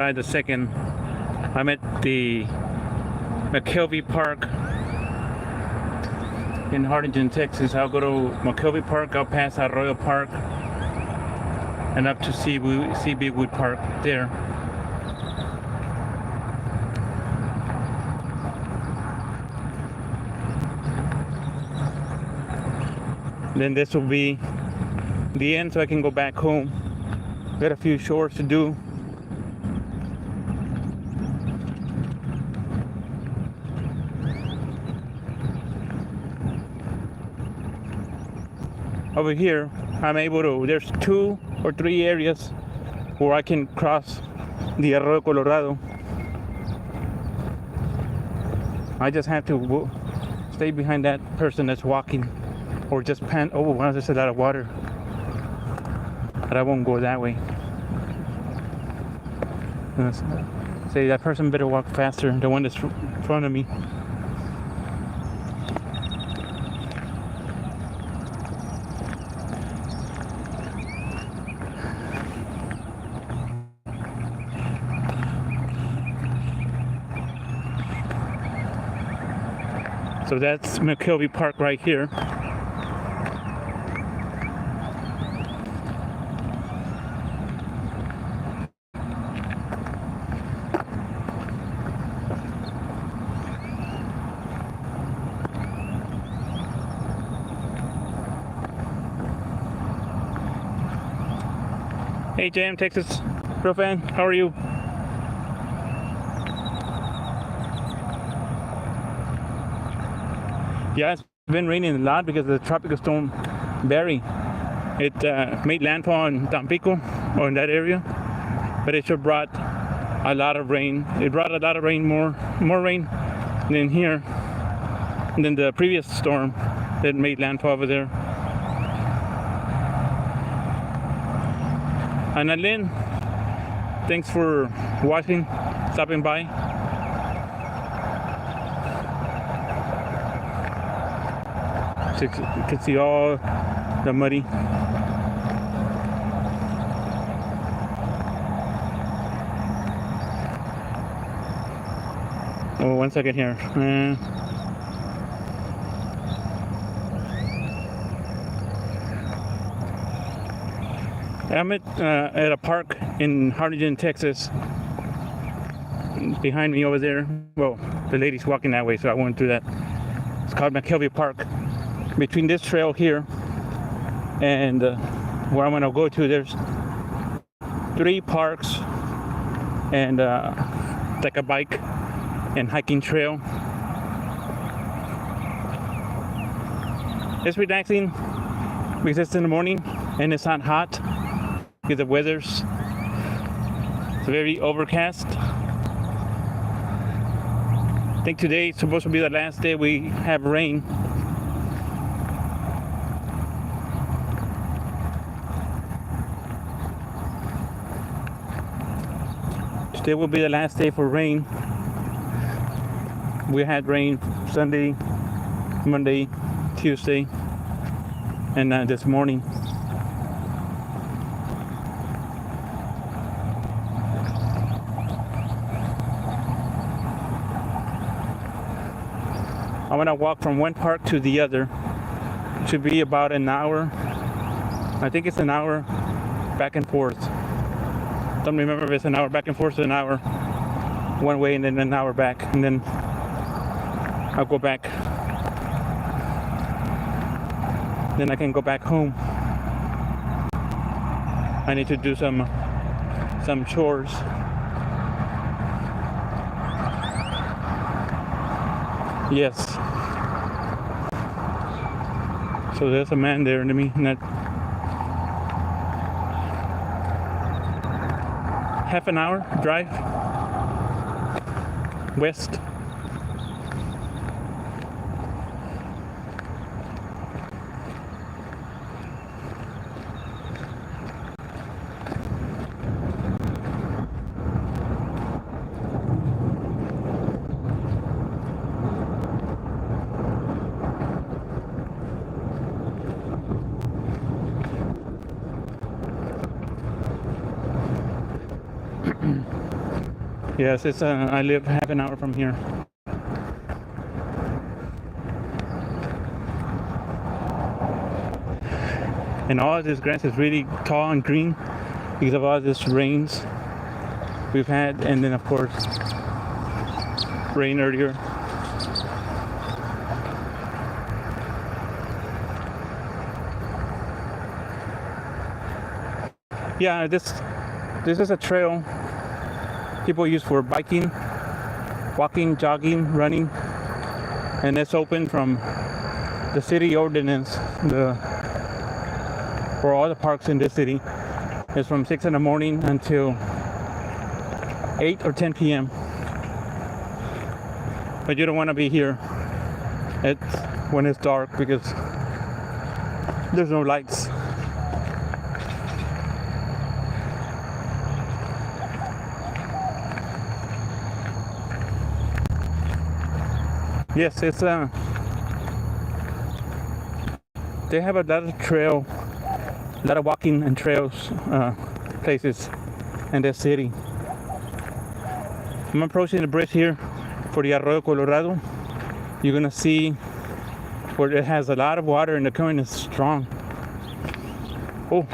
the second. I'm at the McKelvey Park in Harlingen, Texas. I'll go to McKelvey Park, I'll pass Arroyo Park and up to CB Wood Park there. Then this will be the end, so I can go back home. Got a few chores to do. Over here, I'm able to, there's 2 or 3 areas where I can cross the Arroyo Colorado. I just have to stay behind that person that's walking, or just pan. Oh, wow, there's a lot of water. But I won't go that way. Say that person better walk faster, the one that's in front of me. So that's McKelvey Park right here. Hey Jam, Texas Pro fan, how are you? Yeah, it's been raining a lot because of the tropical storm Barry. It made landfall in Tampico, or in that area, but it sure brought a lot of rain. It brought a lot of rain, more rain than here, than the previous storm that made landfall over there. And Lynn, thanks for watching, stopping by. So you can see all the muddy. Oh, 1 second here. I'm at a park in Harlingen, Texas. Behind me over there, well, the lady's walking that way, so I won't do that. It's called McKelvey Park. Between this trail here and where I'm gonna go to, there's 3 parks and like a bike and hiking trail. It's relaxing because it's in the morning and it's not hot. Because the weather's very overcast. I think today is supposed to be the last day we have rain. Today will be the last day for rain. We had rain Sunday, Monday, Tuesday, and this morning. I'm gonna walk from one park to the other. It should be about an hour. I think it's an hour back and forth. Don't remember if it's an hour back and forth or an hour one way and then an hour back, and then I'll go back. Then I can go back home. I need to do some chores. Yes. So there's a man there to me, and that half an hour drive west. Yes, it's I live half an hour from here. And all this grass is really tall and green because of all this rains we've had, and then of course rain earlier. Yeah, this is a trail people use for biking, walking, jogging, running, and it's open from the city ordinance for all the parks in this city. It's from 6 in the morning until 8 or 10 p.m. But you don't want to be here when it's dark because there's no lights. Yes, it's they have a lot of trail, a lot of walking and trails places in the city. I'm approaching the bridge here for the Arroyo Colorado. You're gonna see where it has a lot of water and the current is strong. Oh,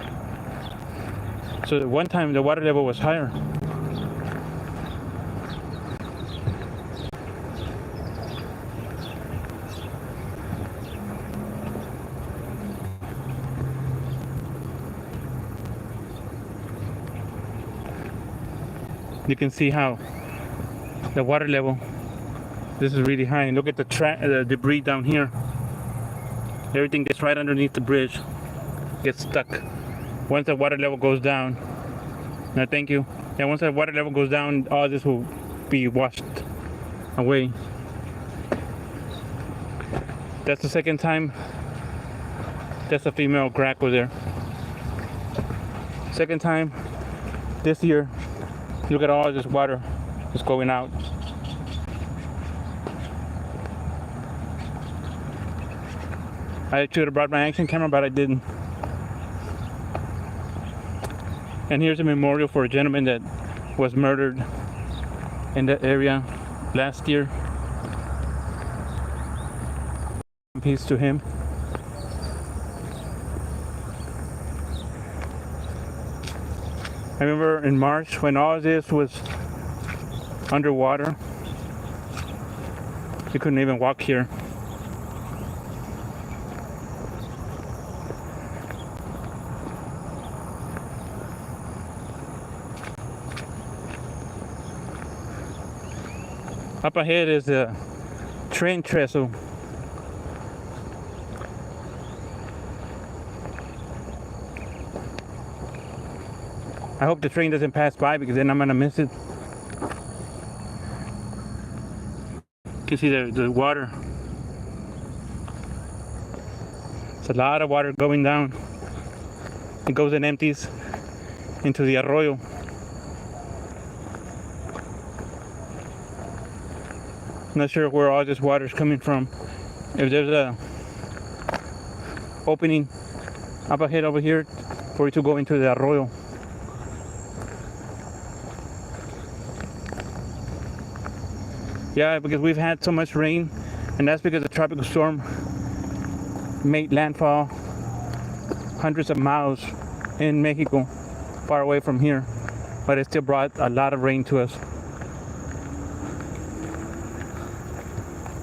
so at one time the water level was higher. You can see how the water level, this is really high. And look at the debris down here. Everything gets right underneath the bridge, gets stuck. Once the water level goes down, no, thank you. Yeah, once the water level goes down, all this will be washed away. That's the second time. That's a female grackle there. Second time this year. Look at all this water just going out. I should have brought my action camera, but I didn't. And here's a memorial for a gentleman that was murdered in that area last year. Peace to him. I remember in March when all this was underwater. You couldn't even walk here. Up ahead is a train trestle. I hope the train doesn't pass by because then I'm gonna miss it. You can see the water. It's a lot of water going down. It goes and empties into the arroyo. Not sure where all this water is coming from. If there's a opening up ahead over here for it to go into the arroyo. Yeah, because we've had so much rain, and that's because the tropical storm made landfall hundreds of miles in Mexico, far away from here, but it still brought a lot of rain to us.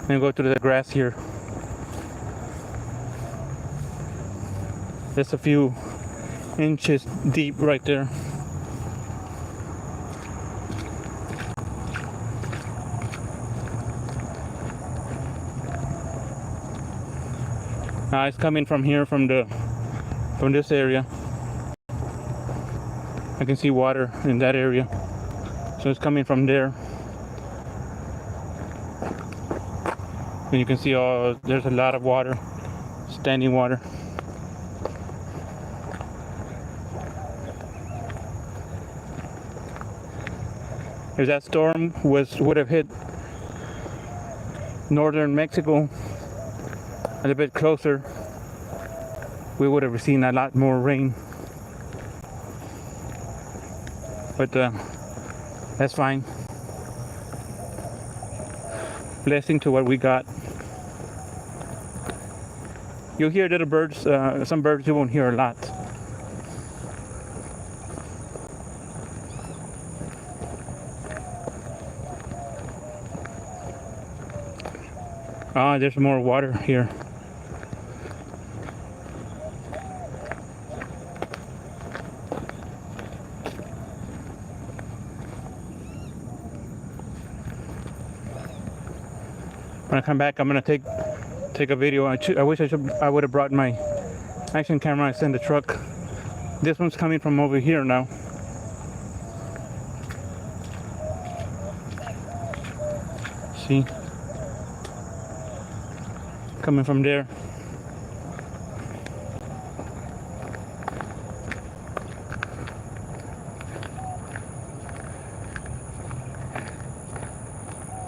And go to the grass here. Just a few inches deep right there. It's coming from here, from this area. I can see water in that area, so it's coming from there. And you can see there's a lot of water, standing water. If that storm would have hit northern Mexico a little bit closer, we would have seen a lot more rain. But that's fine. blessing to what we got. You'll hear little birds, some birds you won't hear a lot. Ah, there's more water here. When I come back, I'm gonna take a video. I wish I would have brought my action camera. I sent the truck. This one's coming from over here now. See, coming from there.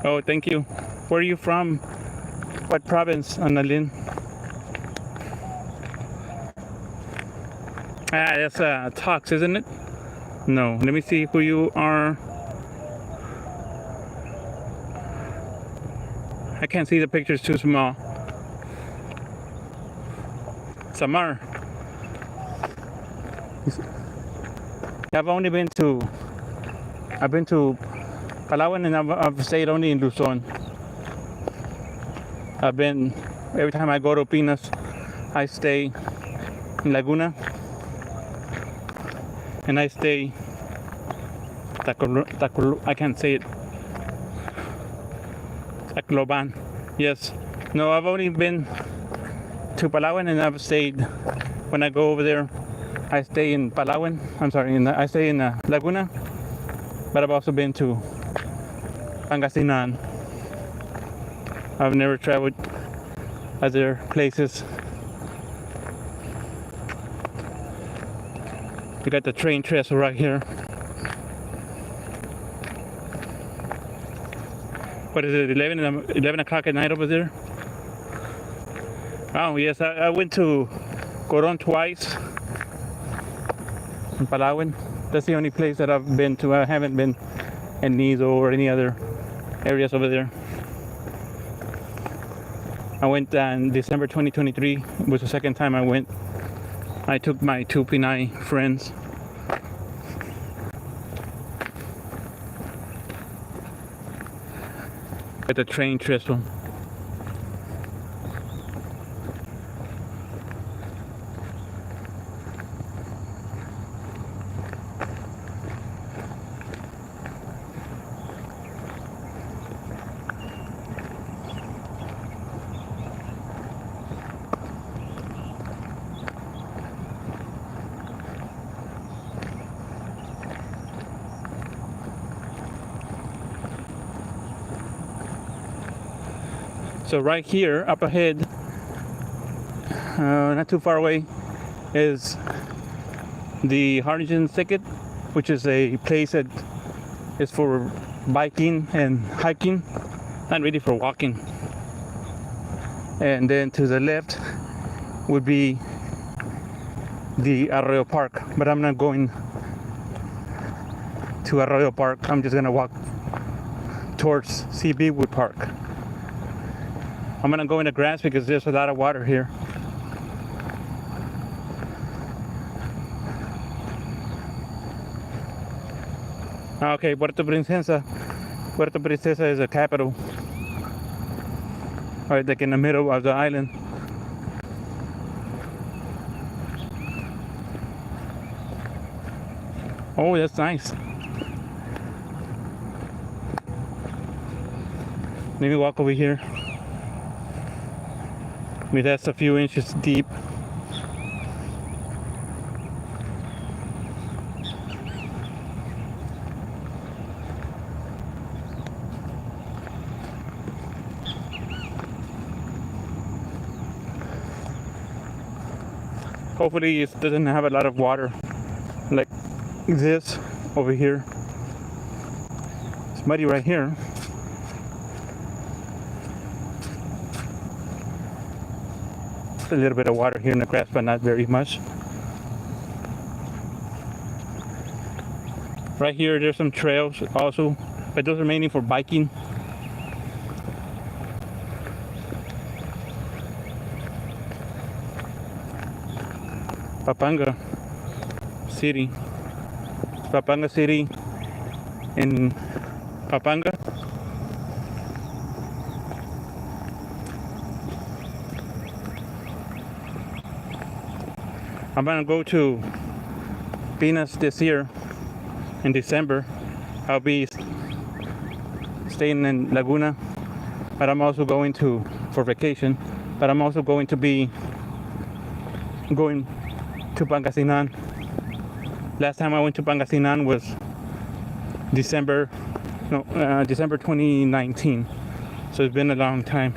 Oh, thank you. Where are you from? What province, Annalyn? Ah, that's Tox, isn't it? No, let me see who you are. I can't see the pictures, too small. Samar. I've been to Palawan, and I've stayed only in Luzon. Every time I go to Pinas, I stay in Laguna, and I stay I can't say it. Tacloban. Yes. No, I've only been to Palawan, and I've stayed, when I go over there, I stay in Palawan. I'm sorry, I stay in Laguna, but I've also been to Pangasinan. I've never traveled other places. We got the train trestle right here. What is it, 11 o'clock at night over there? Oh, yes, I went to Coron twice in Palawan. That's the only place that I've been to. I haven't been in Nizo or any other areas over there. I went in December 2023. It was the second time I went. I took my two Pinay friends. At the train trestle. So right here, up ahead, not too far away, is the Harlingen Thicket, which is a place that is for biking and hiking, not really for walking. And then to the left would be the Arroyo Park, but I'm not going to Arroyo Park. I'm just gonna walk towards CB Wood Park. I'm gonna go in the grass because there's a lot of water here. Okay, Puerto Princesa. Puerto Princesa is the capital. Right, like in the middle of the island. Oh, that's nice. Let me walk over here. I mean, that's a few inches deep. Hopefully it doesn't have a lot of water like this over here. It's muddy right here. A little bit of water here in the grass, but not very much. Right here, there's some trails also, but those are mainly for biking. Pampanga City. Pampanga City in Pampanga. I'm gonna go to Venus this year in December. I'll be staying in Laguna, but I'm also going for vacation, but I'm also going to be going to Pangasinan. Last time I went to Pangasinan was December 2019, so it's been a long time.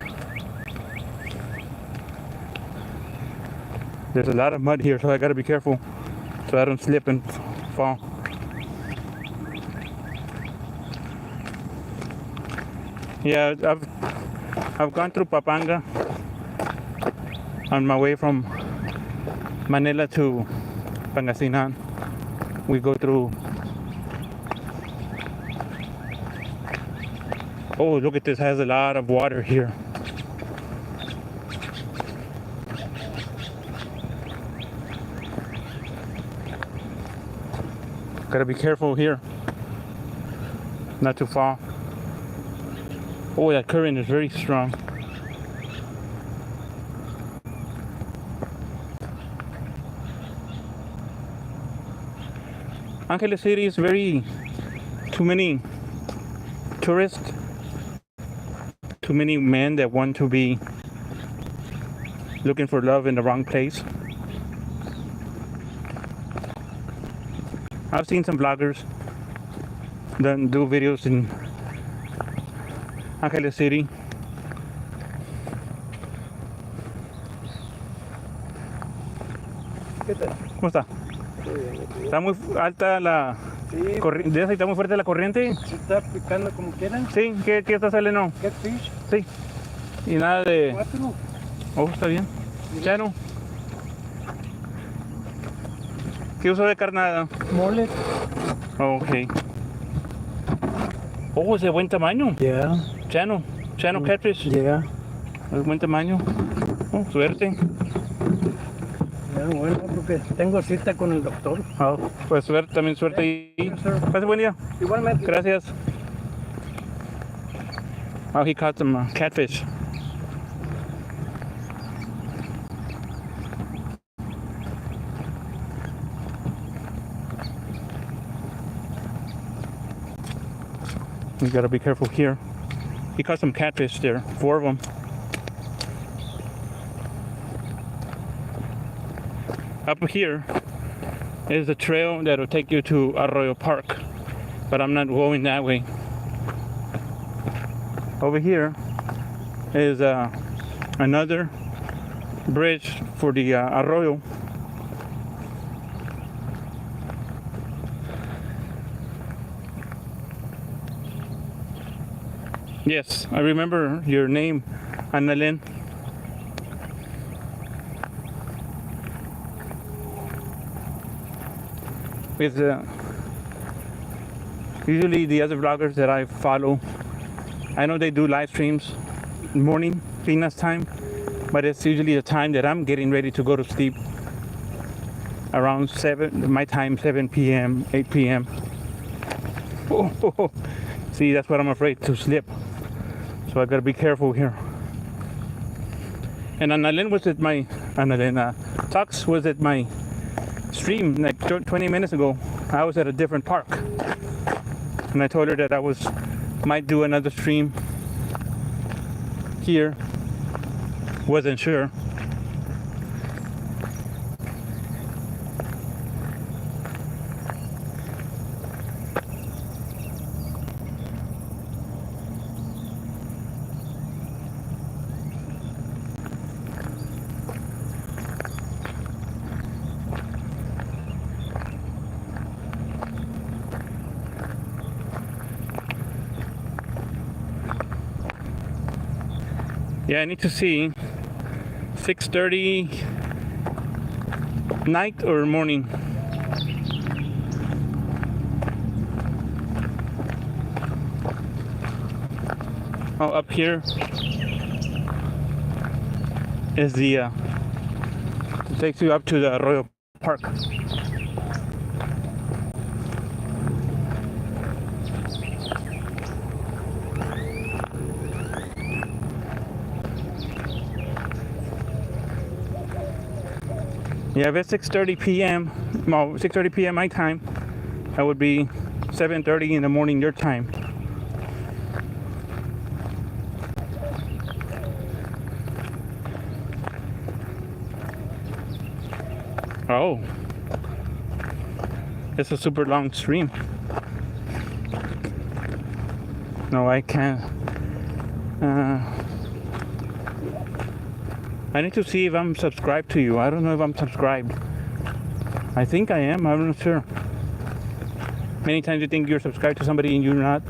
There's a lot of mud here, so I gotta be careful so I don't slip and fall. Yeah, I've gone through Pampanga on my way from Manila to Pangasinan. We go through. Oh, look at this, has a lot of water here. Gotta be careful here not to fall. Oh, that current is very strong. Angeles City is too many tourists, too many men that want to be looking for love in the wrong place. I've seen some vloggers that do videos in Angeles City. ¿Qué tal? ¿Cómo está? Está muy alta la Sí, corriente, está muy fuerte la corriente. se está picando como quieran. Sí, ¿qué está saliendo? Catfish, Sí. Y nada de... 4. Oh, está bien. Chano. ¿Qué uso de carnada? Mole. Ok. Oh, es de buen tamaño. Yeah. Chano catfish. Yeah. Es buen tamaño. Oh, suerte. Bueno, porque tengo cita con el doctor. Oh, pues suerte, también suerte y pase buen día. Igualmente. Gracias. Oh, he caught some catfish. You gotta be careful here. He caught some catfish there, 4 of them. Up here is a trail that'll take you to Arroyo Park, but I'm not going that way. Over here is another bridge for the Arroyo. Yes, I remember your name, Annalyn. With usually the other vloggers that I follow, I know they do live streams morning Venus time, but it's usually the time that I'm getting ready to go to sleep, around 7 my time, 7 p.m. 8 p.m. Oh, see, that's what I'm afraid to slip, so I gotta be careful here. And Annalyn was at my Tux was at my stream like 20 minutes ago. I was at a different park, and I told her that I might do another stream here. Wasn't sure. Yeah, I need to see 6:30 night or morning. Oh, up here is the it takes you up to the Arroyo park. Yeah, if it's 6:30 p.m., well, 6:30 p.m. my time, that would be 7:30 in the morning your time. Oh, it's a super long stream. No, I can't. I need to see if I'm subscribed to you. I don't know if I'm subscribed. I think I am. I'm not sure. Many times you think you're subscribed to somebody and you're not.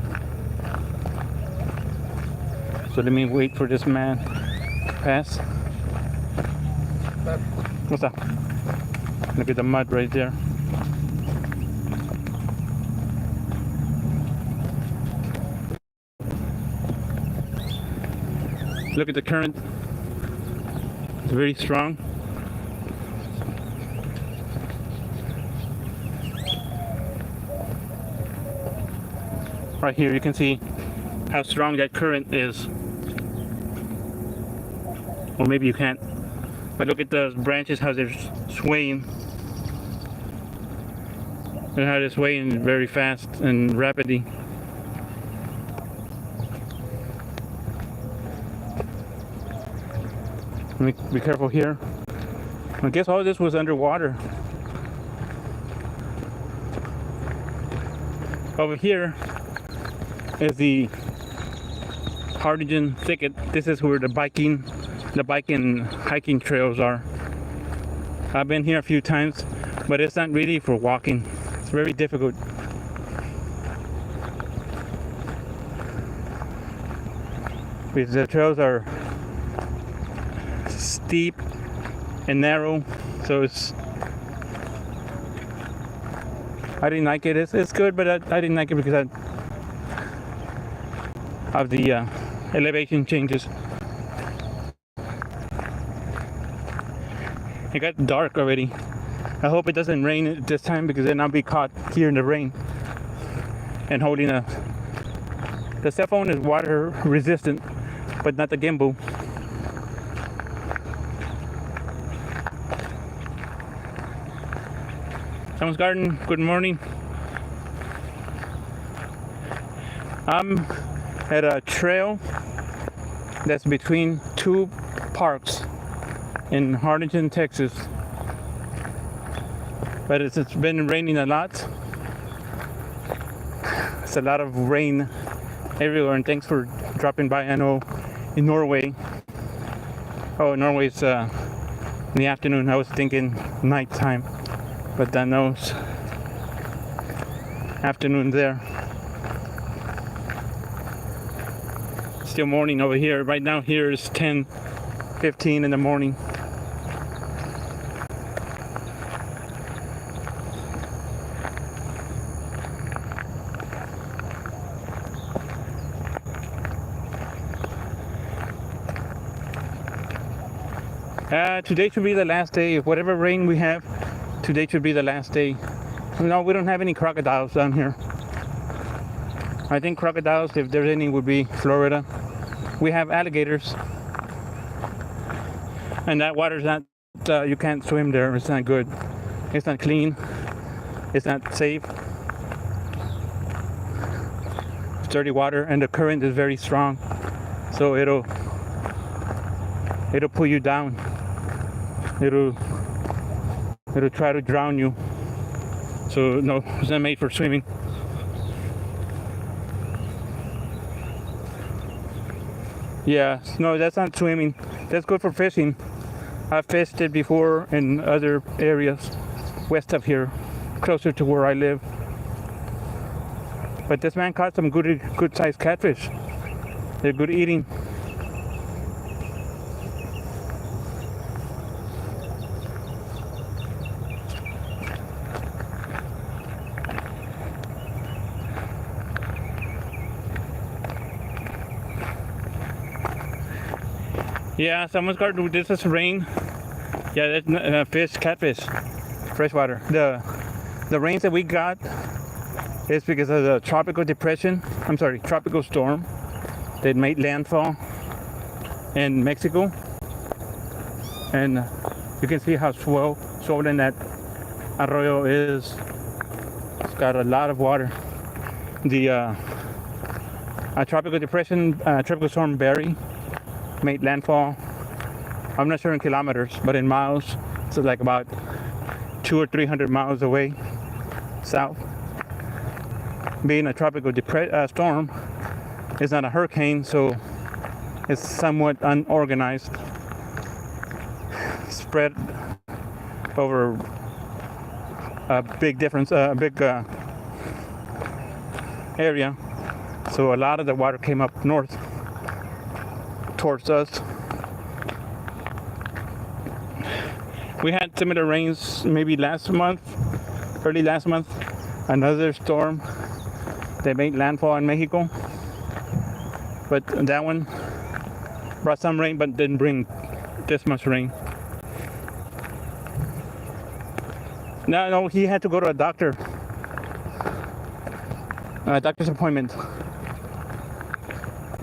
So let me wait for this man to pass. What's that? Look at the mud right there. Look at the current. It's very strong. Right here you can see how strong that current is. Or maybe you can't. But look at the branches, how they're swaying. And how they're swaying very fast and rapidly. Be careful here. I guess all this was underwater. Over here is the Hardingen thicket. This is where the bike and hiking trails are. I've been here a few times, but it's not really for walking. It's very difficult. Because the trails are steep and narrow, so I didn't like it. It's good, but I didn't like it because of the elevation changes. It got dark already. I hope it doesn't rain this time, because then I'll be caught here in the rain and holding the cell phone is water resistant, but not the gimbal. Someone's Garden, good morning. I'm at a trail that's between two parks in Hardingen, Texas. But it's been raining a lot. It's a lot of rain everywhere, and thanks for dropping by. I know in Norway. Oh, Norway's in the afternoon. I was thinking nighttime. But I know it's afternoon there. Still morning over here. Right now here is 10:15 in the morning. Today should be the last day. Whatever rain we have, today should be the last day. No, we don't have any crocodiles down here. I think crocodiles, if there's any, would be Florida. We have alligators. And that water's not, you can't swim there. It's not good. It's not clean. It's not safe. It's dirty water, and the current is very strong. So it'll pull you down. It'll try to drown you. So no, it's not made for swimming. Yeah, no, that's not swimming. That's good for fishing. I've fished it before in other areas west of here, closer to where I live. But this man caught some good sized catfish. They're good eating. Yeah, someone's got to do this is rain. Yeah, that's fish, catfish. fresh water. The rains that we got is because of the tropical storm that made landfall in Mexico. And you can see how swollen that Arroyo is. It's got a lot of water. The tropical storm Barry made landfall. I'm not sure in kilometers, but in miles. So like about 200 or 300 miles away south. Being a tropical storm, it's not a hurricane, so it's somewhat unorganized, spread over a big area. So a lot of the water came up north towards us. We had similar rains maybe early last month, another storm that made landfall in Mexico. But that one brought some rain, but didn't bring this much rain. No, he had to go to a doctor's appointment.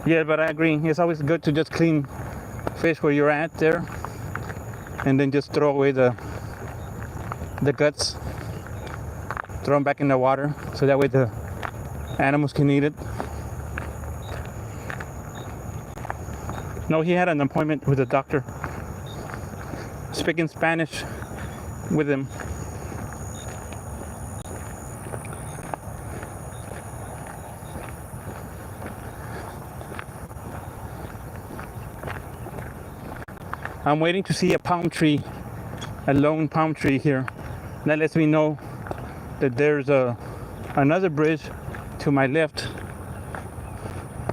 Yeah, but I agree. It's always good to just clean fish where you're at there, and then just throw away the guts, throw them back in the water, so that way the animals can eat it. No, he had an appointment with a doctor, speaking Spanish with him. I'm waiting to see a lone palm tree here. That lets me know that there's another bridge to my left,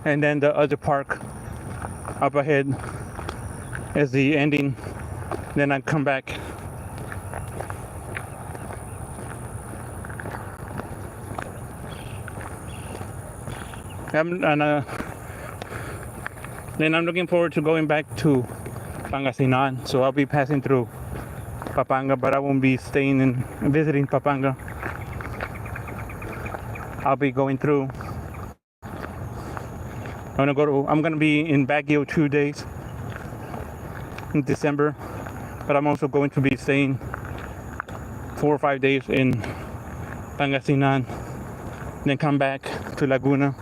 and then the other park up ahead is the ending. Then I come back. Then I'm looking forward to going back to Pangasinan, so I'll be passing through Pampanga, but I won't be staying and visiting Pampanga. I'll be going through. I'm gonna be in Baguio 2 days in December, but I'm also going to be staying 4 or 5 days in Pangasinan, then come back to Laguna,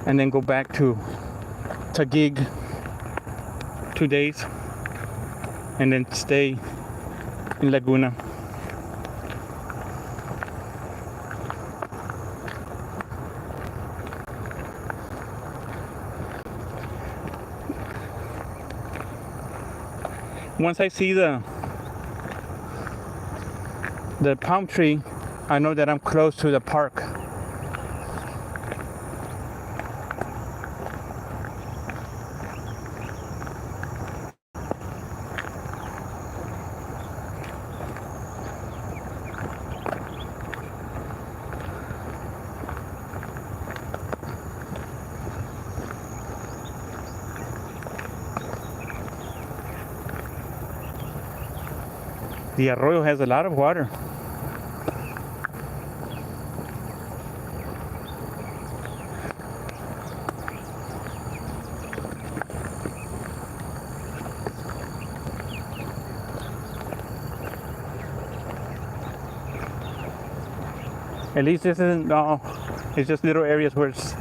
and then go back to Taguig 2 days, and then stay in Laguna. Once I see the palm tree, I know that I'm close to the park. The arroyo has a lot of water. At least this isn't all, it's just little areas where it's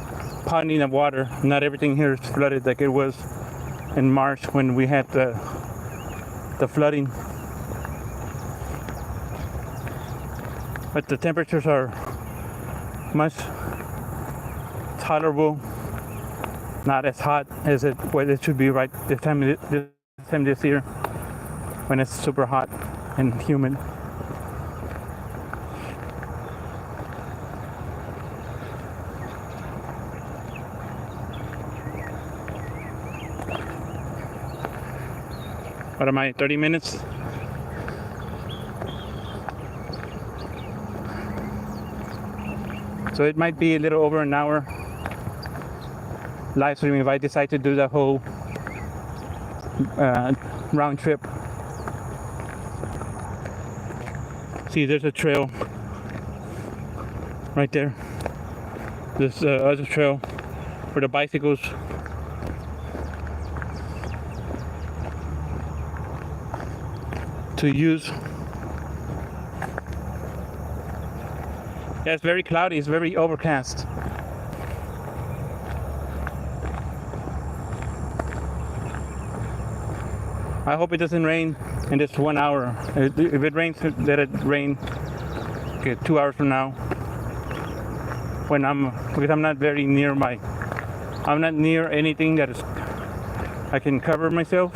ponding of water. Not everything here is flooded like it was in March when we had the flooding. But the temperatures are much tolerable, not as hot as it should be right this time this year, when it's super hot and humid. What am I, 30 minutes? So it might be a little over an hour live stream if I decide to do the whole round trip. See, there's a trail right there. This other trail for the bicycles. To use. Yeah, it's very cloudy. It's very overcast. I hope it doesn't rain in this 1 hour. If it rains, let it rain. Okay, 2 hours from now. Because I'm not very near I'm not near anything that is, I can cover myself.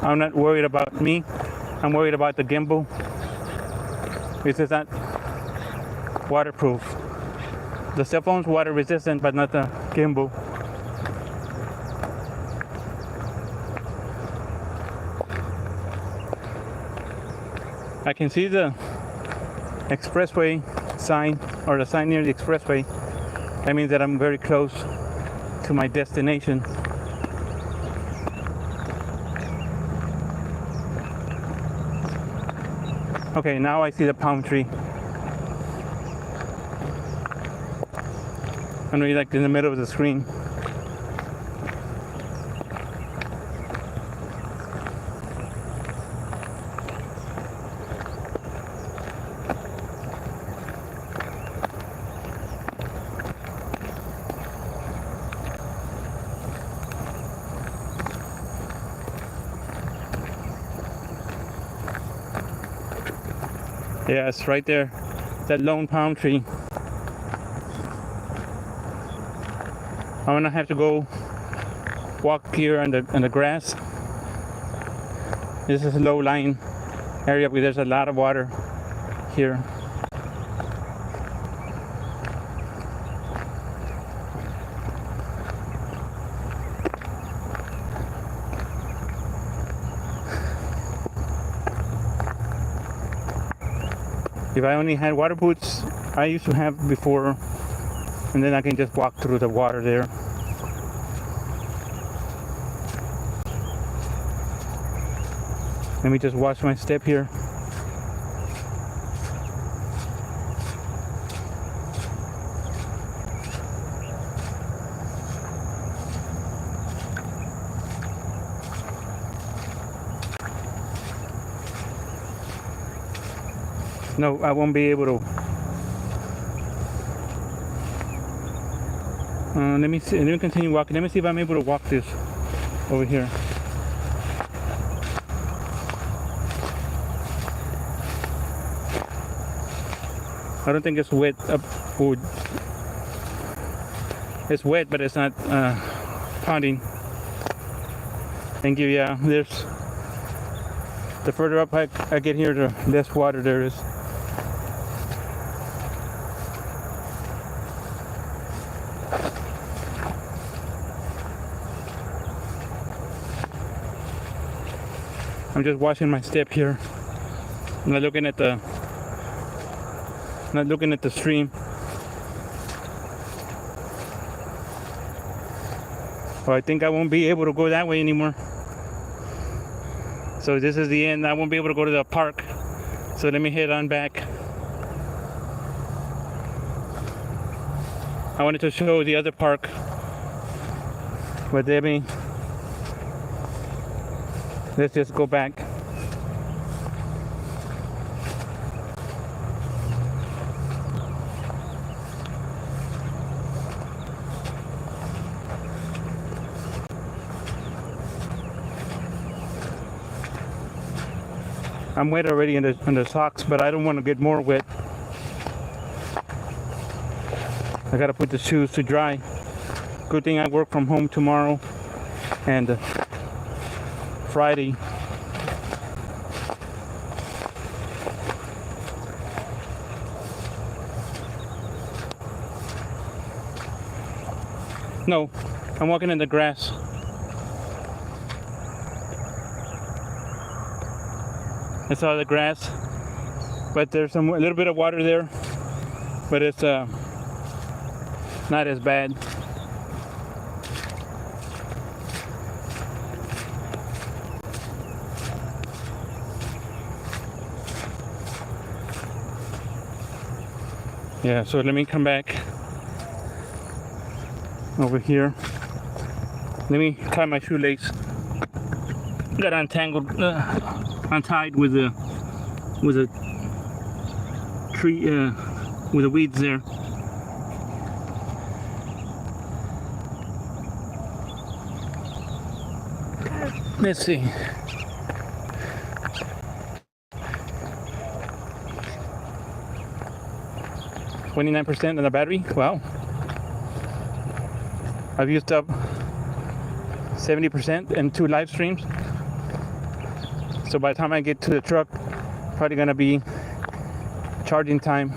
I'm not worried about me. I'm worried about the gimbal. This is not waterproof. The cell phone's water resistant, but not the gimbal. I can see the expressway sign, or the sign near the expressway. That means that I'm very close to my destination. Okay, now I see the palm tree. I'm really like in the middle of the screen. Yeah, it's right there. That lone palm tree. I'm gonna have to go walk here on the grass. This is a low-lying area because there's a lot of water here. If I only had water boots, I used to have before, and then I can just walk through the water there. Let me just watch my step here. No, I won't be able to. Let me see. Let me continue walking. Let me see if I'm able to walk this over here. I don't think it's wet up food. It's wet, but it's not ponding. Thank you. Yeah, there's the further up I get here, the less water there is. I'm just watching my step here. I'm not looking at the stream. Well, I think I won't be able to go that way anymore. So this is the end. I won't be able to go to the park. So let me head on back. I wanted to show the other park. But Debbie, let's just go back. I'm wet already in the socks, but I don't want to get more wet. I gotta put the shoes to dry. Good thing I work from home tomorrow and Friday. No, I'm walking in the grass. I saw the grass, but there's a little bit of water there, but it's not as bad. Yeah, so let me come back over here. Let me tie my shoelace. Got untangled, untied with a tree, with the weeds there. Let's see. %29% on the battery. Wow. I've used up 70% in 2 live streams. So by the time I get to the truck, probably gonna be charging time.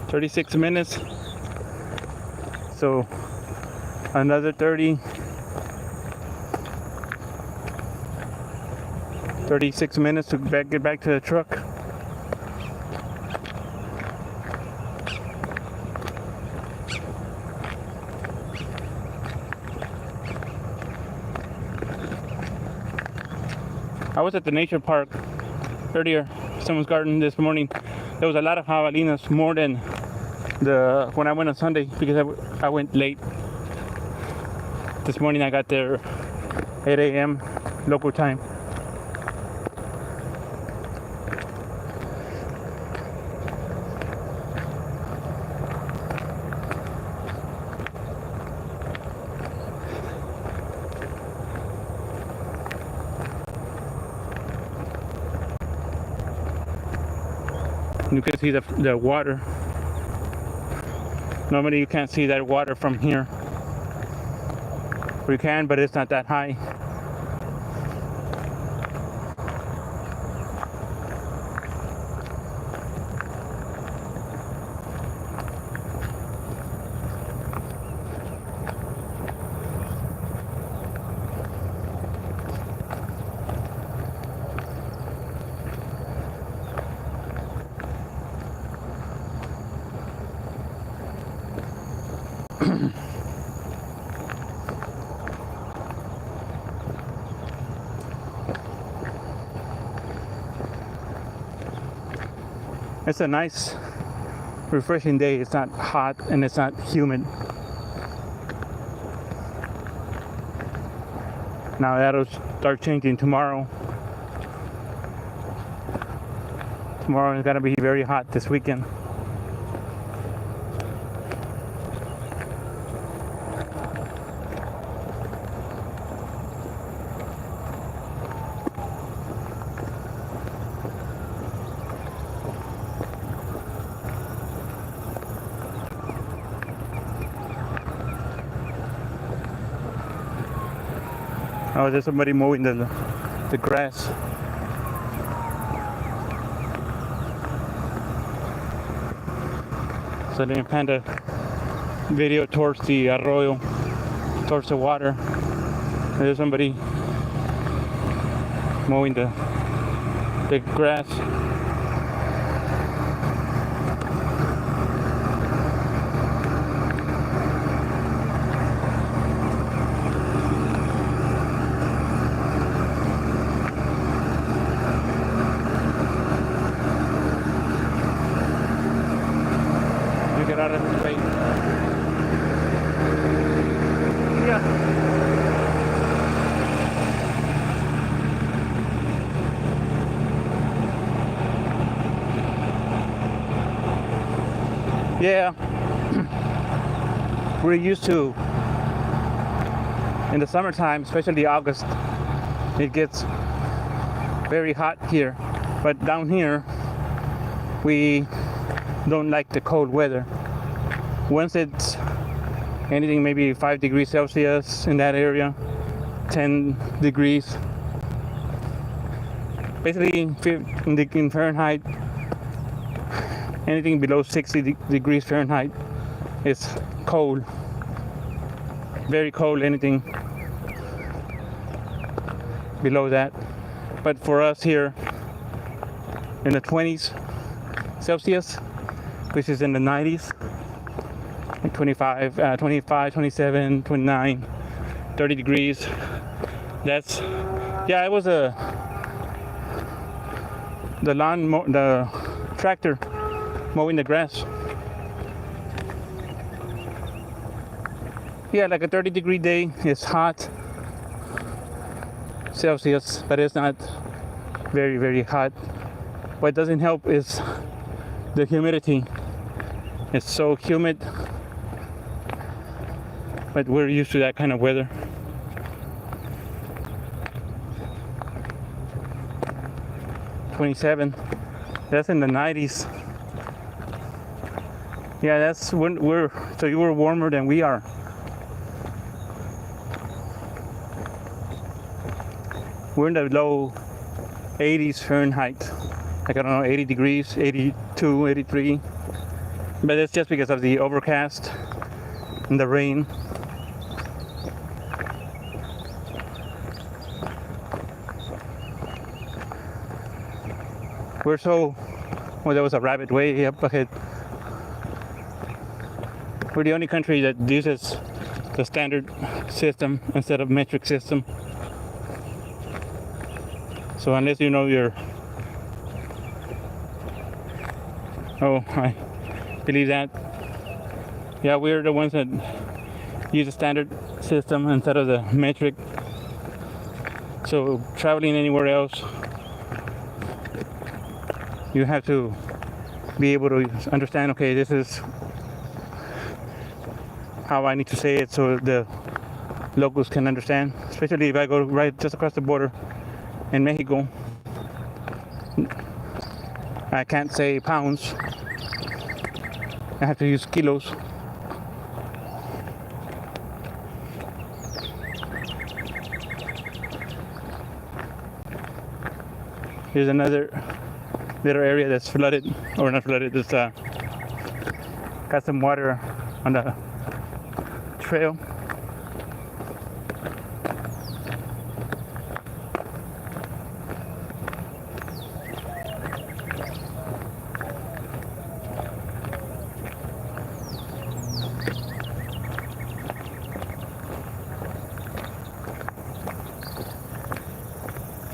"36 minutes, so another 36 minutes to get back to the truck." I was at the nature park earlier, someone's garden this morning. There was a lot of javelinas, more than when I went on Sunday, because I went late. This morning I got there 8 a.m. local time. You can see the water. Normally you can't see that water from here. We can, but it's not that high. It's a nice, refreshing day. It's not hot and it's not humid. Now that'll start changing tomorrow. Tomorrow is gonna be very hot this weekend. Oh, there's somebody mowing the grass. So let me pan the video towards the arroyo, towards the water. There's somebody mowing the grass. Get out of his way. Yeah. Yeah. We're used to, in the summertime, especially August, it gets very hot here. But down here, we don't like the cold weather. Once it's anything maybe 5 degrees Celsius in that area, 10 degrees, basically in Fahrenheit, anything below 60 degrees Fahrenheit is cold, very cold. Anything below that. But for us here in the 20s Celsius, which is in the 90s, 25, 25, 27, 29, 30 degrees. That's, yeah, it was the the tractor mowing the grass. Yeah, like a 30-degree day. It's hot Celsius, but it's not very, very hot. What doesn't help is the humidity. It's so humid, but we're used to that kind of weather. "27, that's in the 90s. Yeah, that's when so you were warmer than we are. We're in the low 80s Fahrenheit. Like, I don't know, 80 degrees, 82, 83. But it's just because of the overcast and the rain. We're so, well, there was a rabbit way up ahead. We're the only country that uses the standard system instead of metric system. So unless you know your, oh, I believe that. Yeah, we're the ones that use the standard system instead of the metric. So traveling anywhere else, you have to be able to understand, okay, this is how I need to say it so the locals can understand. Especially if I go right just across the border in Mexico, I can't say pounds. I have to use kilos. Here's another little area that's flooded, or not flooded, it's got some water on the trail.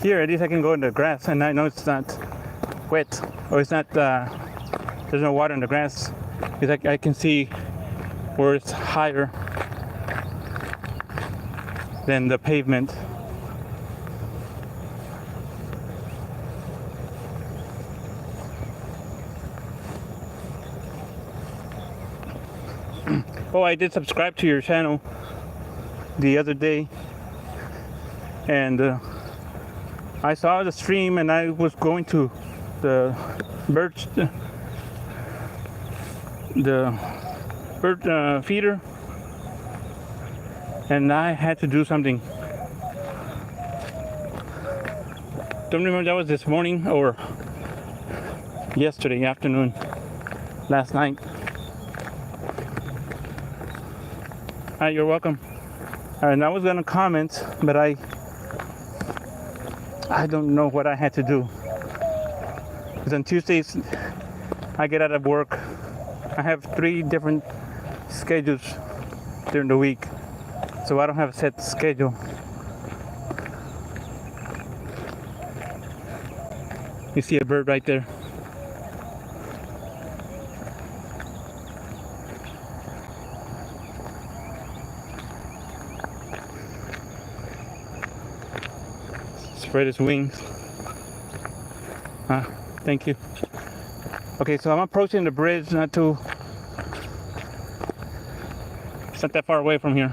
Here, at least I can go in the grass, and I know it's not wet, or it's not, there's no water in the grass, because I can see where it's higher than the pavement. Oh, I did subscribe to your channel the other day, and I saw the stream, and I was going to the bird feeder, and I had to do something. Don't remember that was this morning or yesterday afternoon, last night. Hi, you're welcome. And I was gonna comment, but I don't know what I had to do. Because on Tuesdays, I get out of work. I have 3 different schedules during the week, so I don't have a set schedule. You see a bird right there. Spread its wings. Thank you. Okay, so I'm approaching the bridge, it's not that far away from here.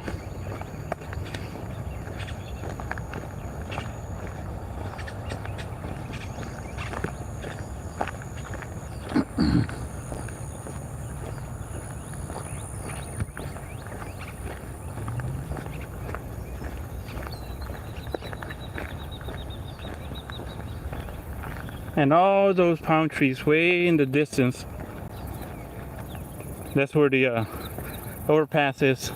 And all those palm trees way in the distance, that's where the overpass is.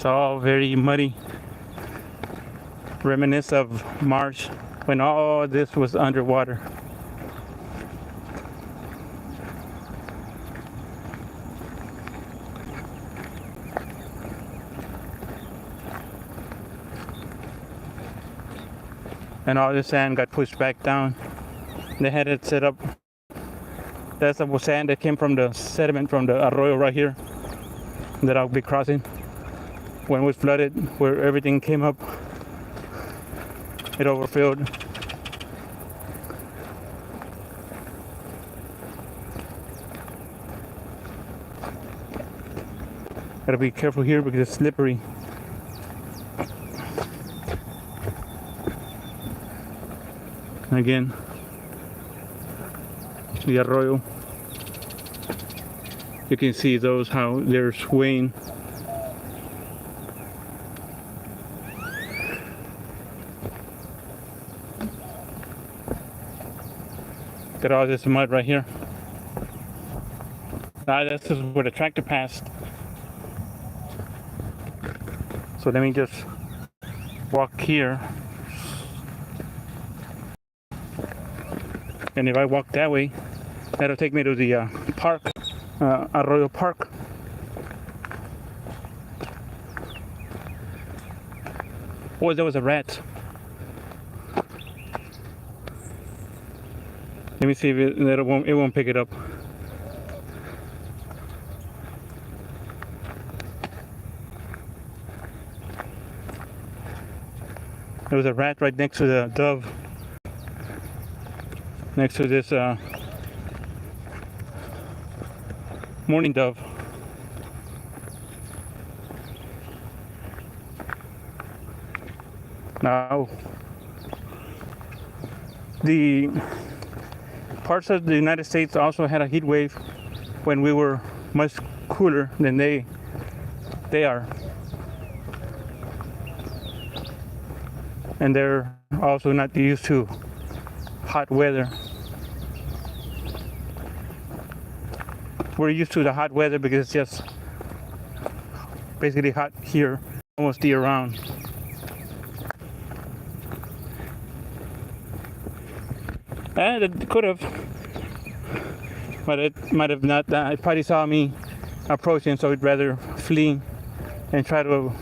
It's all very muddy. Reminisce of March when all this was underwater. And all the sand got pushed back down. They had it set up. That's the sand that came from the sediment from the arroyo right here that I'll be crossing. When it was flooded, where everything came up, it overfilled. Gotta be careful here because it's slippery. Again, the arroyo. You can see those how they're swaying. Got all this mud right here. This is where the tractor passed. So let me just walk here. And if I walk that way, that'll take me to the park, Arroyo Park. Oh, there was a rat. Let me see if it won't pick it up. There was a rat right next to the dove. Next to this mourning dove. Now, the parts of the United States also had a heat wave when we were much cooler than they are. And they're also not used to hot weather. We're used to the hot weather because it's just basically hot here almost year round. And it could have, but it might have not. It probably saw me approaching, so it'd rather flee and try to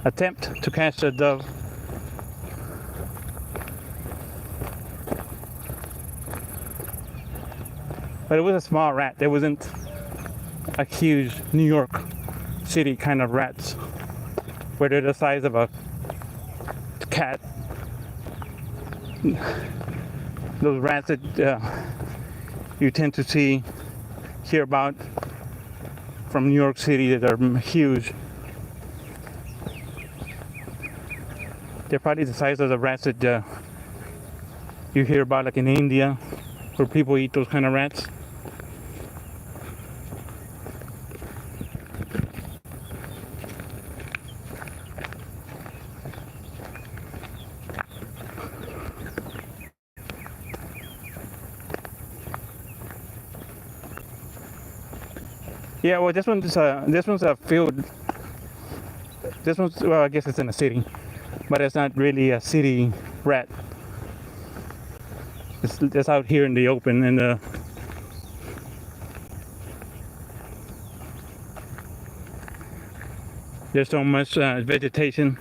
attempt to catch the dove. But it was a small rat. There wasn't a huge New York City kind of rats where they're the size of a cat. Those rats that you tend to hear about from New York City that are huge. They're probably the size of the rats that you hear about like in India, where people eat those kind of rats. Yeah, well, this one's a field. This one's, well, I guess it's in a city, but it's not really a city rat. It's just out here in the open, and there's so much vegetation.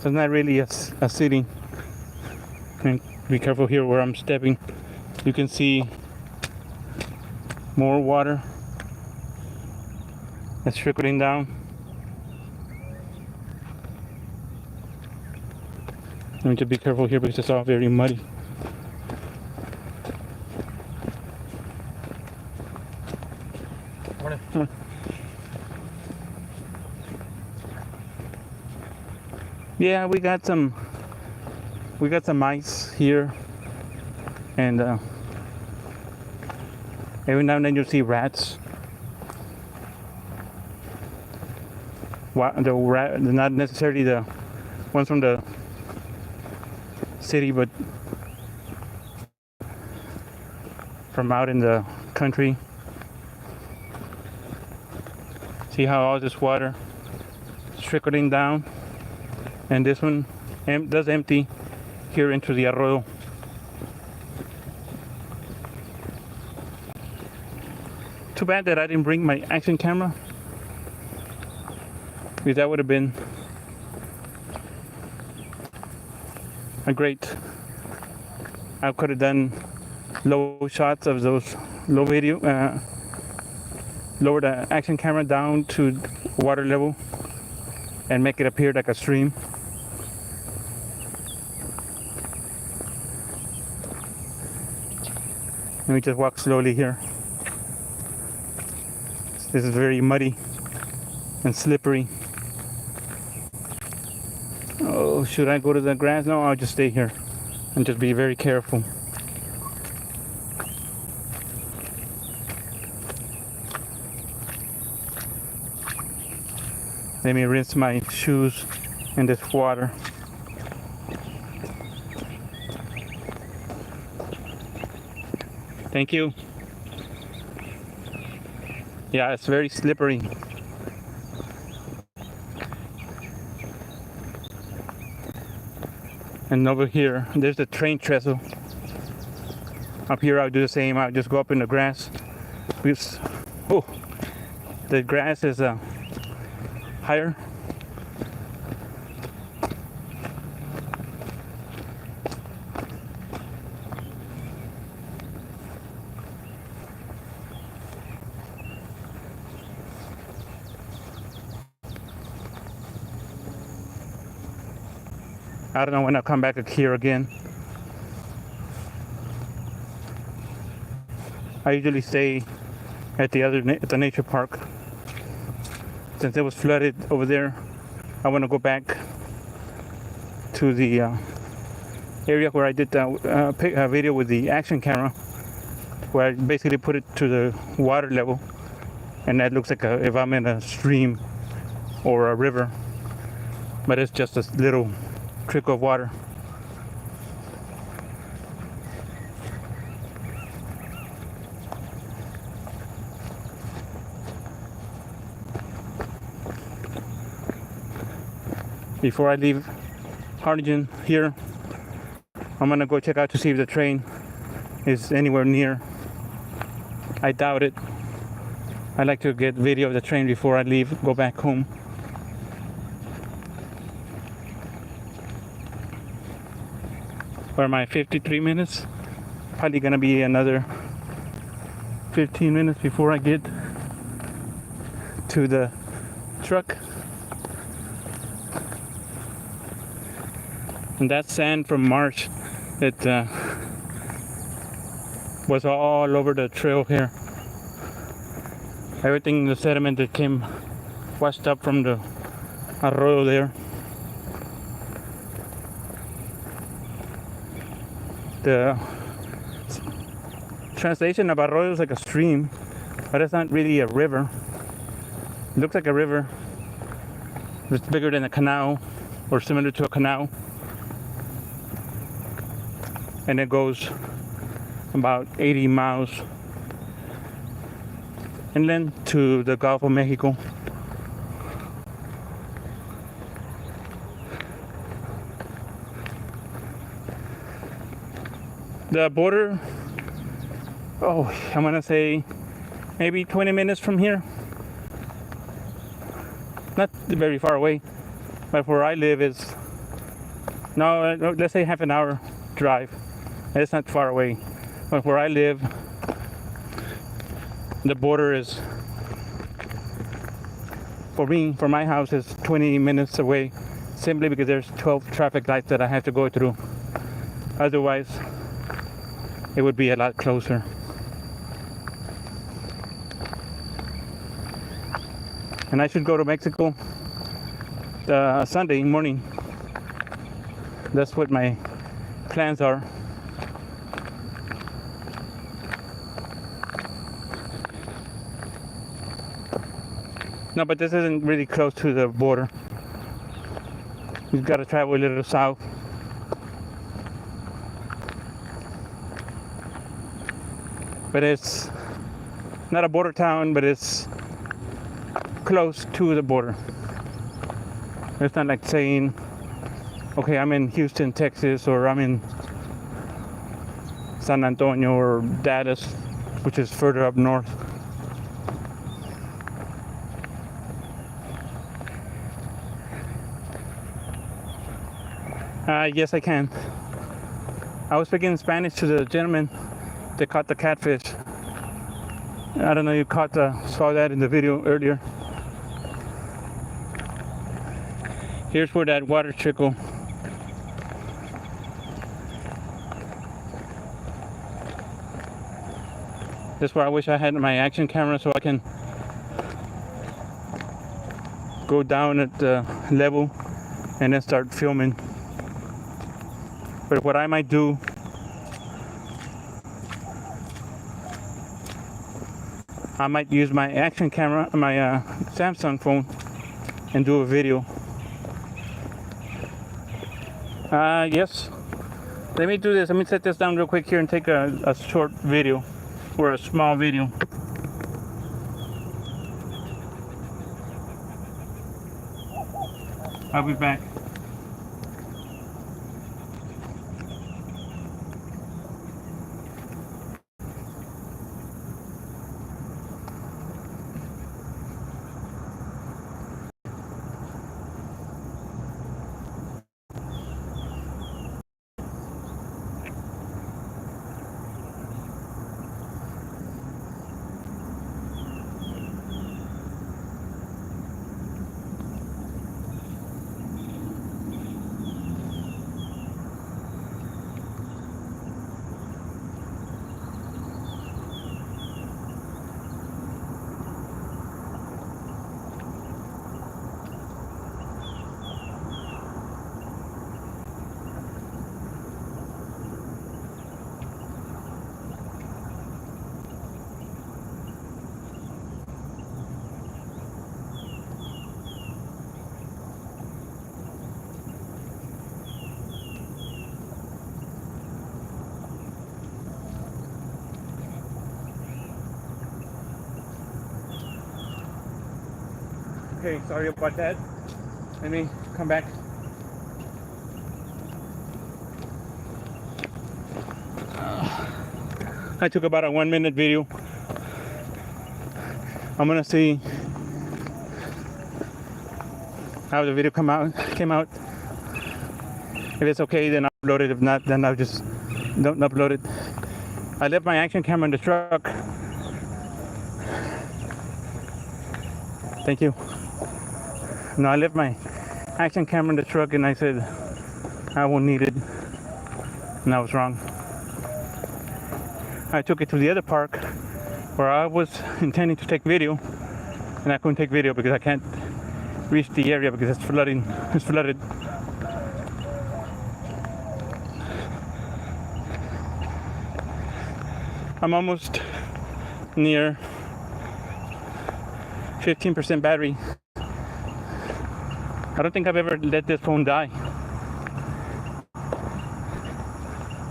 So it's not really a city. And be careful here where I'm stepping. You can see more water that's trickling down. I need to be careful here because it's all very muddy. Morning. Come on. Yeah, we got some mice here, and every now and then you see rats. Not necessarily the ones from the city, but from out in the country. See how all this water is trickling down, and this one does empty here into the Arroyo. Too bad that I didn't bring my action camera, because that would have been a great. I could have done low shots of those low video, lower the action camera down to water level and make it appear like a stream. Let me just walk slowly here. This is very muddy and slippery. Oh, should I go to the grass? No, I'll just stay here and just be very careful. Let me rinse my shoes in this water. Thank you. Yeah, it's very slippery. And over here, there's the train trestle. Up here, I'll do the same. I'll just go up in the grass. Because, oh, the grass is higher. I don't know when I'll come back here again. I usually stay at the nature park. Since it was flooded over there, I want to go back to the area where I did a video with the action camera, where I basically put it to the water level, and that looks like if I'm in a stream or a river, but it's just a little trickle of water. Before I leave Harlingen here, I'm gonna go check out to see if the train is anywhere near. I doubt it. I like to get video of the train before I leave, go back home. For my 53 minutes, probably gonna be another 15 minutes before I get to the truck. And that sand from March, it was all over the trail here. Everything, the sediment that came washed up from the arroyo there. The translation of arroyo is like a stream, but it's not really a river. It looks like a river. It's bigger than a canal, or similar to a canal. And it goes about 80 miles inland to the Gulf of Mexico. The border, oh, I'm gonna say maybe 20 minutes from here. Not very far away, but where I live is, no, let's say half an hour drive. It's not far away, but where I live, the border is, for me, for my house, is 20 minutes away, simply because there's 12 traffic lights that I have to go through. Otherwise, it would be a lot closer. And I should go to Mexico Sunday morning. That's what my plans are. No, but this isn't really close to the border. You've got to travel a little south. but it's not a border town, but it's close to the border. It's not like saying, okay, I'm in Houston, Texas, or I'm in San Antonio or Dallas, which is further up north. Yes, I can. I was speaking Spanish to the gentleman that caught the catfish. I don't know if you saw that in the video earlier. Here's where that water trickle. That's where I wish I had my action camera so I can go down at the level and then start filming. But what I might do, I might use my action camera, my Samsung phone, and do a video. Yes. Let me do this. Let me set this down real quick here and take a short video or a small video. I'll be back. Okay, sorry about that. Let me come back. I took about a 1-minute video. I'm gonna see how the video came out. If it's okay, then I'll upload it. If not, then I'll just don't upload it. I left my action camera in the truck. Thank you. No, I left my action camera in the truck and I said I won't need it. And I was wrong. I took it to the other park where I was intending to take video, and I couldn't take video because I can't reach the area because it's flooding. It's flooded. I'm almost near 15% battery. I don't think I've ever let this phone die.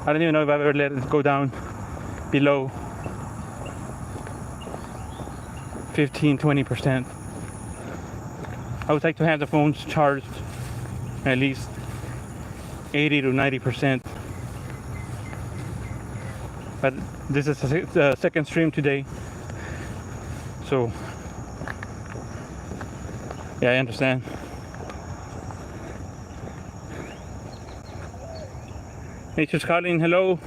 I don't even know if I've ever let it go down below 15-20%. I would like to have the phones charged at least 80 to 90%. But this is the second stream today, so yeah, I understand. Nature's calling. Hello.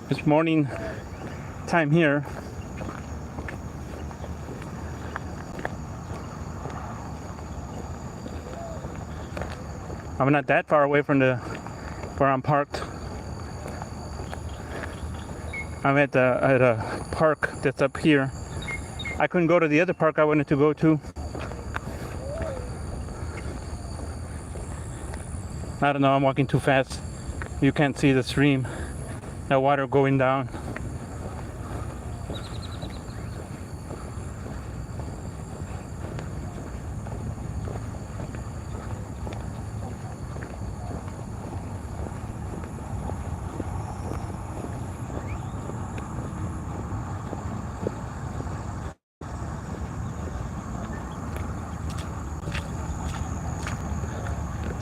It's morning time here. I'm not that far away from where I'm parked. I'm at a park that's up here. I couldn't go to the other park I wanted to go to. I don't know, I'm walking too fast. You can't see the stream. The water going down.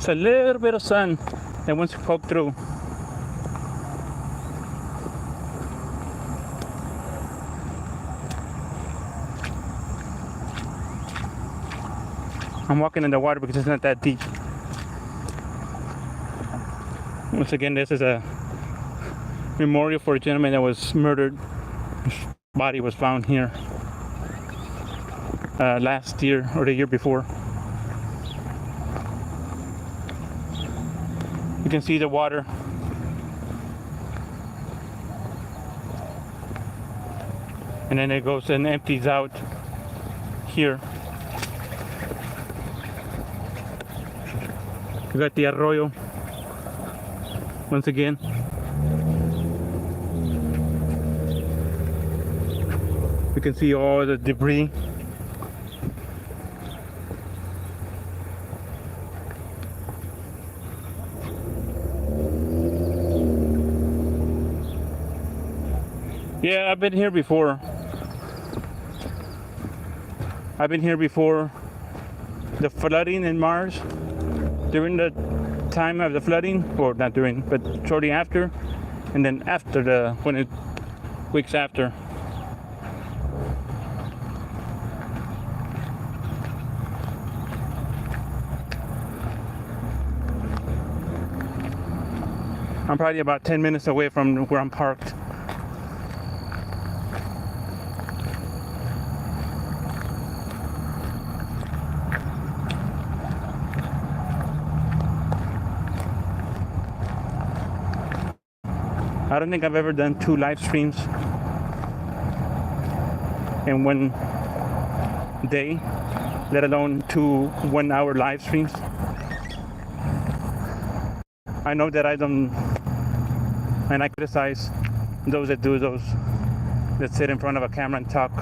It's a little bit of sun that wants to poke through. I'm walking in the water because it's not that deep. Once again, this is a memorial for a gentleman that was murdered. His body was found here last year or the year before. You can see the water. And then it goes and empties out here. You got the Arroyo once again. You can see all the debris. Yeah, I've been here before. I've been here before the flooding in Mars. During the time of the flooding, or not during, but shortly after, and then after weeks after. I'm probably about 10 minutes away from where I'm parked. I don't think I've ever done 2 live streams in one day, let alone 2 one-hour live streams. I know that I don't, and I criticize those that do those, that sit in front of a camera and talk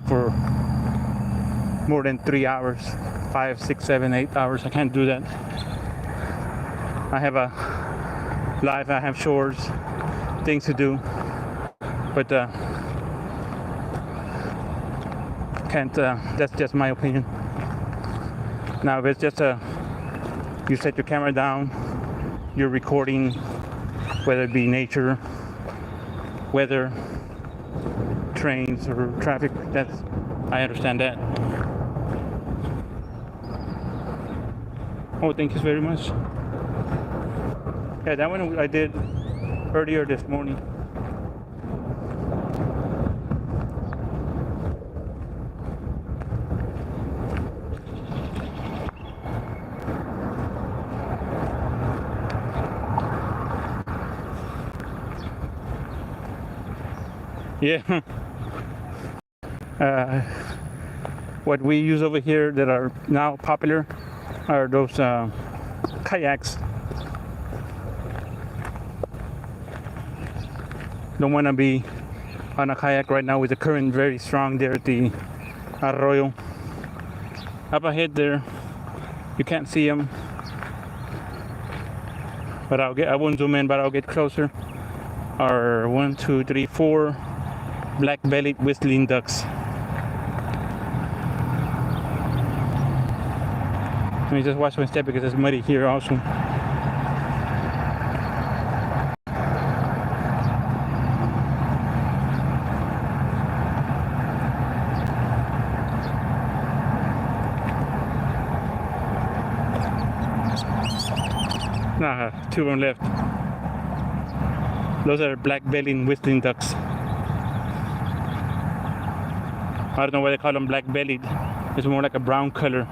for more than 3 hours, 5, 6, 7, 8 hours. I can't do that. I have a life, I have chores, things to do, but can't, that's just my opinion. Now if it's just you set your camera down, you're recording, whether it be nature, weather, trains or traffic, I understand that. Oh, thank you very much. Yeah, that one I did earlier this morning. Yeah. What we use over here that are now popular are those kayaks. Don't want to be on a kayak right now with the current very strong there at the Arroyo. Up ahead there, you can't see them, but I won't zoom in, but I'll get closer. Are 1, 2, 3, 4 black-bellied whistling ducks. Let me just watch my step because it's muddy here also. Nah, 2 of them left. Those are black-bellied whistling ducks. I don't know why they call them black-bellied. It's more like a brown color.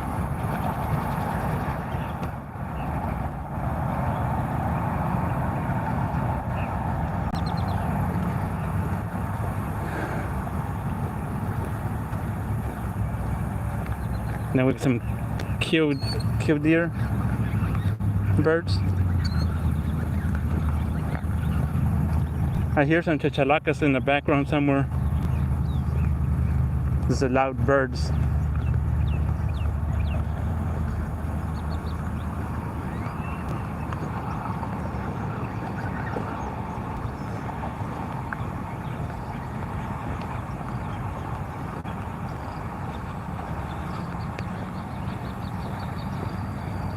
Now with some killed deer birds. I hear some chachalacas in the background somewhere. These are loud birds.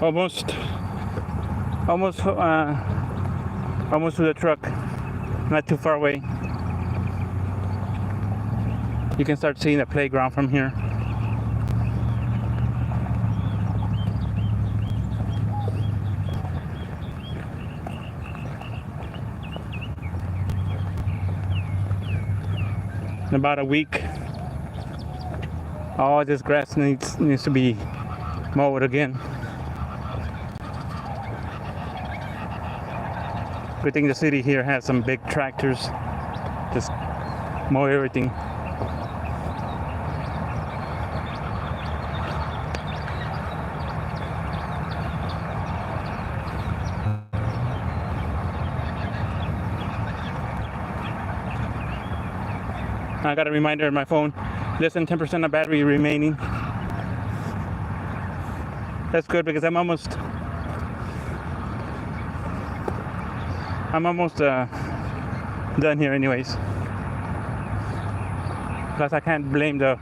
Almost to the truck. Not too far away. You can start seeing the playground from here. In about a week, all this grass needs to be mowed again. Good thing the city here has some big tractors, just mow everything. I got a reminder on my phone, less than 10% of battery remaining. That's good because I'm almost done here anyways. Plus I can't blame the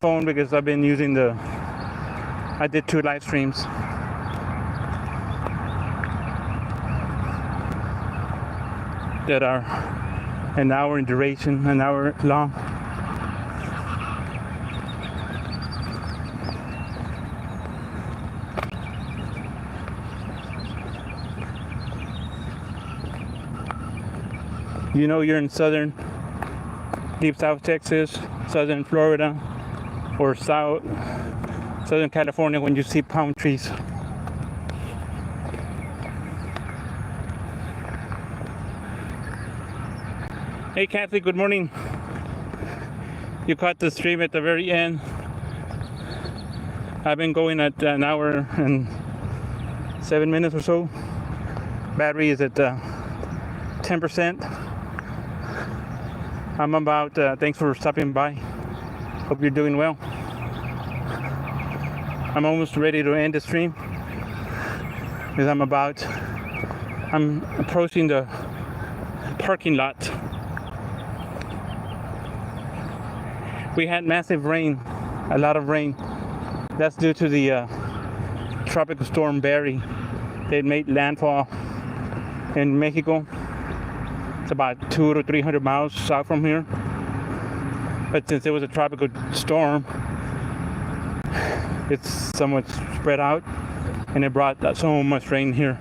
phone because I've been using I did 2 live streams. That are an hour in duration, an hour long. You know you're in deep South Texas, southern Florida, or southern California when you see palm trees. Hey Kathy, good morning. You caught the stream at the very end. I've been going at an hour and 7 minutes or so. Battery is at 10%. I'm about, thanks for stopping by. Hope you're doing well. I'm almost ready to end the stream because I'm approaching the parking lot. We had massive rain, a lot of rain. That's due to the tropical storm Barry. It made landfall in Mexico. It's about 200 to 300 miles south from here. But since it was a tropical storm, it's somewhat spread out, and it brought so much rain here.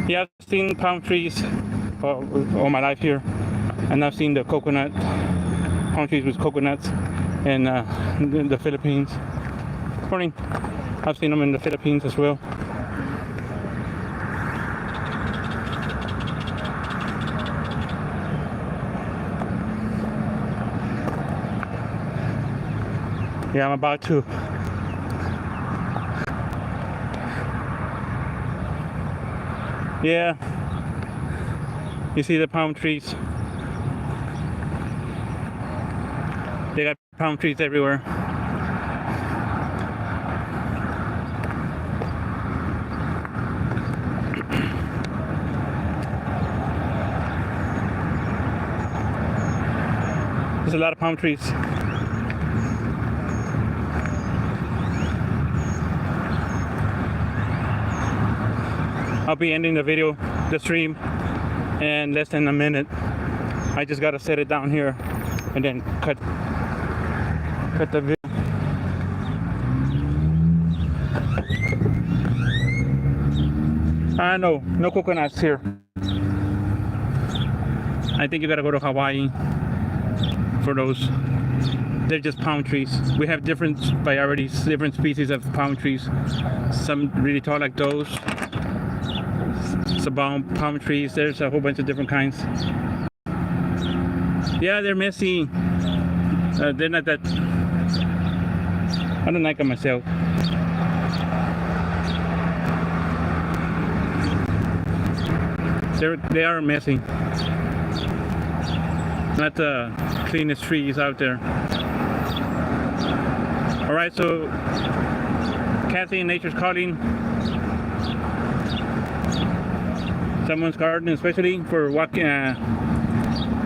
Yeah, I've seen palm trees all my life here, and I've seen the palm trees with coconuts in the Philippines. Morning. I've seen them in the Philippines as well. Yeah, I'm about to. Yeah. You see the palm trees. They got palm trees everywhere. There's a lot of palm trees. I'll be ending the stream in less than a minute. I just gotta set it down here and then cut the video. No coconuts here. I think you gotta go to Hawaii for those. They're just palm trees. We have different varieties, different species of palm trees. Some really tall like those. Palm trees. There's a whole bunch of different kinds. Yeah, they're messy. They're not that. I don't like them myself. They are messy. Not the cleanest trees out there. All right, so Kathy in Nature's Calling. Someone's garden, especially for walking,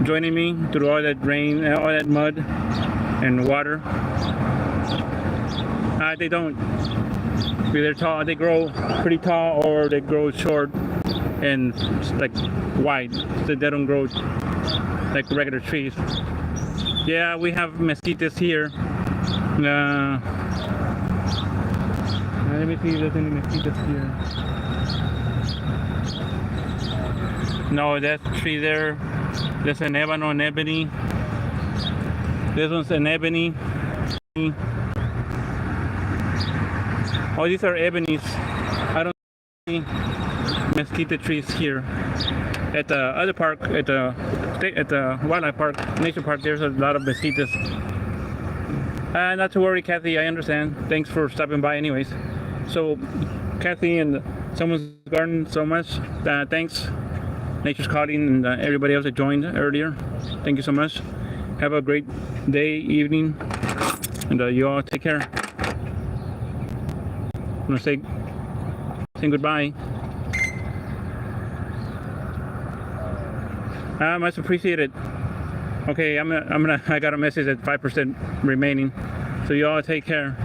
joining me through all that rain, all that mud and water. They don't. They're tall. They grow pretty tall, or they grow short and like wide. So they don't grow like regular trees. Yeah, we have mesquites here. Let me see if there's any mesquites here. No, that tree there. There's an ebony and ebony. This one's an ebony. Oh, these are ebonies. I don't see mesquite trees here. At the other park, at the wildlife park, nature park, there's a lot of mesquites. Not to worry, Kathy. I understand. Thanks for stopping by, anyways. So, Kathy and Someone's Garden, so much. Thanks, Nature's Calling, and everybody else that joined earlier. Thank you so much. Have a great day, evening, and you all take care. I'm gonna say goodbye. Much appreciated. Okay, I got a message at 5% remaining. So you all take care.